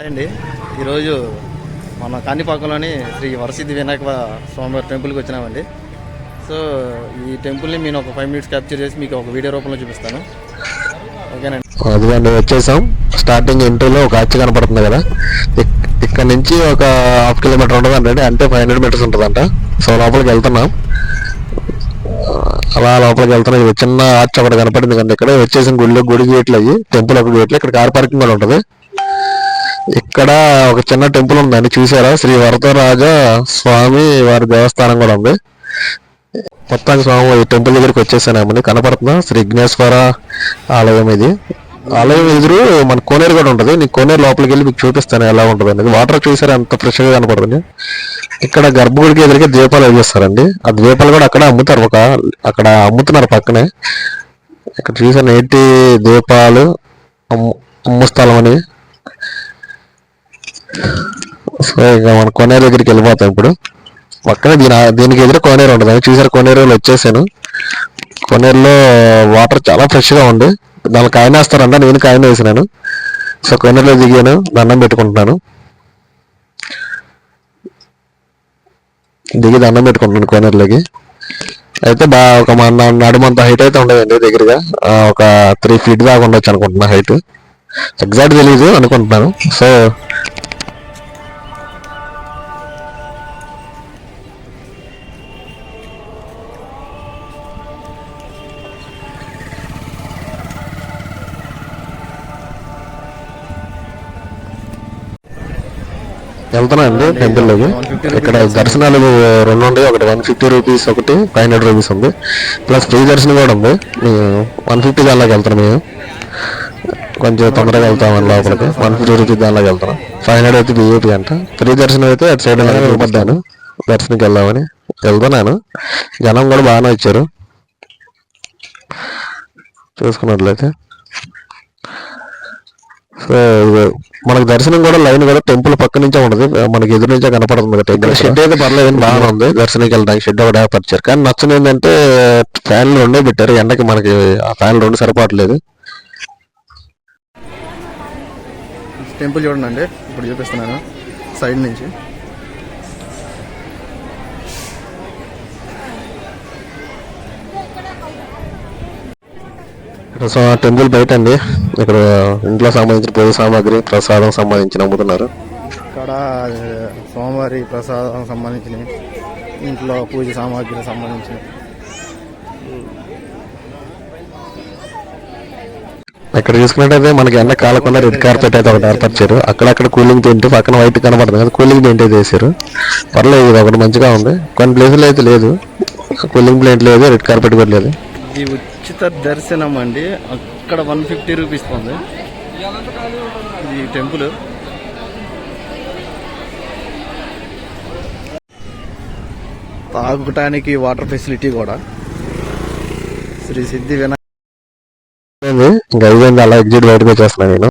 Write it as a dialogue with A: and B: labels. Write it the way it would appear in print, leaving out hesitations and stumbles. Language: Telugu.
A: అండి ఈరోజు మన కాణిపాకంలోని శ్రీ వరసిద్ధి వినాయక స్వామివారి టెంపుల్కి వచ్చినామండి. సో ఈ టెంపుల్ని నేను ఒక 5 minutes క్యాప్చర్ చేసి మీకు ఒక వీడియో రూపంలో చూపిస్తాను. ఓకేనండి.
B: అదిగండి వచ్చేసాం. స్టార్టింగ్ ఎంట్రీలో ఒక ఆర్చ్ కనపడుతుంది కదా, ఇక్కడ నుంచి ఒక 1/2 kilometer ఉంటుందండి, అంటే 500 meters ఉంటుందంట. సో లోపలికి వెళ్తున్నాం. అలా లోపలికి వెళ్తున్నాం. ఇది చిన్న ఆర్చ్ ఒకటి కనపడింది కండి. ఇక్కడ వచ్చేసిన గుడి గేట్లు అయ్యి, టెంపుల్ ఒక గేట్లు, ఇక్కడ కార్ పార్కింగ్ కూడా ఉంటుంది. ఇక్కడ ఒక చిన్న టెంపుల్ ఉందండి, చూసారా? శ్రీ వరదరాజ స్వామి వారి దేవస్థానం కూడా ఉంది. మొత్తానికి స్వామి ఈ టెంపుల్ దగ్గరికి వచ్చేసానేమని కనపడుతుందా? శ్రీ విఘ్నేశ్వర ఆలయం. ఇది ఆలయం ఎదురు మన కోనేరు కూడా ఉంటుంది. నీకు కోనేరు లోపలికి వెళ్ళి మీకు చూపిస్తాను ఎలా ఉంటుంది అనేది. వాటర్ చూసారా ఎంత ఫ్రెష్గా కనపడుతుంది. ఇక్కడ గర్భగుడికి ఎదురుగా దీపాలు వేసేస్తారండి. ఆ దీపాలు కూడా అక్కడ అమ్ముతారు, అక్కడ అమ్ముతున్నారు పక్కనే. ఇక్కడ చూసా నేటి దీపాలు అమ్ము స్థలం అని. సో ఇక మన కోనేరు దగ్గరికి వెళ్ళిపోతాం ఇప్పుడు. పక్కనే దీనికి ఎదురు కోనేరు ఉంటుంది. చూసారు, కోనేరులో వచ్చేసాను. కోనేరులో వాటర్ చాలా ఫ్రెష్గా ఉంది. దానికి కాయన వేస్తారంట, నేను కాయన వేసినాను. సో కోనేరులో దిగాను, దండం పెట్టుకుంటున్నాను. దిగి దండం పెట్టుకుంటున్నాను కోనేరులోకి. అయితే బాగా ఒక మన నడుమంత హైట్ అయితే ఉండదండి, దగ్గరగా ఒక 3 feet దాకా ఉండొచ్చు అనుకుంటున్నా హైట్. ఎగ్జాక్ట్ తెలీదు అనుకుంటున్నాను. సో వెళ్తున్నా అండి టెంపుల్లోకి. ఇక్కడ దర్శనాలు 2 ఉన్నాయి. ఒకటి 150 rupees, ఒకటి 500 rupees ఉంది. ప్లస్ ఫ్రీ దర్శనం కూడా ఉంది. 150 దానిలోకి వెళ్తున్నాం మేము. కొంచెం తొందరగా వెళ్తామని లోపలికి. 150 rupees దానిలోకి వెళ్తున్నాం. 500 అయితే VIP అంట. ఫ్రీ దర్శనం అయితే అటు సైడ్ చూపడ్డాను, దర్శనంకి వెళ్దామని వెళ్తున్నాను. జనం కూడా బాగానే వచ్చారు చూసుకున్నట్లయితే. సో మనకు దర్శనం కూడా లైన్ కూడా టెంపుల్ పక్క నుంచే ఉంటుంది, మనకి ఎదురు నుంచే కనపడుతుంది. టెంపుల్ షెడ్ అయితే పర్లేదు, బాగానే ఉంది. దర్శనానికి వెళ్ళడానికి షెడ్ ఒకటి ఏర్పరిచారు. కానీ నచ్చని ఏంటంటే ఫ్యాన్లు 2 పెట్టారు. ఎండకి మనకి ఆ ఫ్యాన్లు 2 సరిపోవట్లేదు.
A: టెంపుల్ చూడండి, ఇప్పుడు చూపిస్తున్నాను సైడ్ నుంచి.
B: సో టెంపుల్ బయట అండి, ఇక్కడ ఇంట్లో సంబంధించిన పూజ సామాగ్రి, ప్రసాదం సంబంధించిన అమ్ముతున్నారు.
A: ఇక్కడ స్వామివారి ప్రసాదం సంబంధించిన, ఇంట్లో పూజ సామాగ్రి సంబంధించిన.
B: ఇక్కడ చూసుకున్నట్టయితే మనకి ఎండ కాలకుండా రెడ్ కార్పెట్ అయితే ఒకటి ఏర్పరిచారు. అక్కడక్కడ కూలింగ్ పెయింట్, పక్కన వైట్ కనపడుతుంది కదా, కూలింగ్ పెయింట్ అయితే వేసారు. పర్లేదు, ఇది ఒకటి మంచిగా ఉంది. కొన్ని ప్లేసులు అయితే లేదు, కూలింగ్ పెయింట్ లేదు, రెడ్ కార్పెట్ కూడా లేదు.
A: ఇది ఉచిత దర్శనం అండి. అక్కడ 150 rupees ఉంది ఈ టెంపుల్. తాగటానికి వాటర్ ఫెసిలిటీ కూడా. శ్రీ సిద్ధి వినాయక
B: ఇంకా అయిపోయింది, అలా ఎగ్జిట్ బయటకు వచ్చేస్తున్నాను నేను.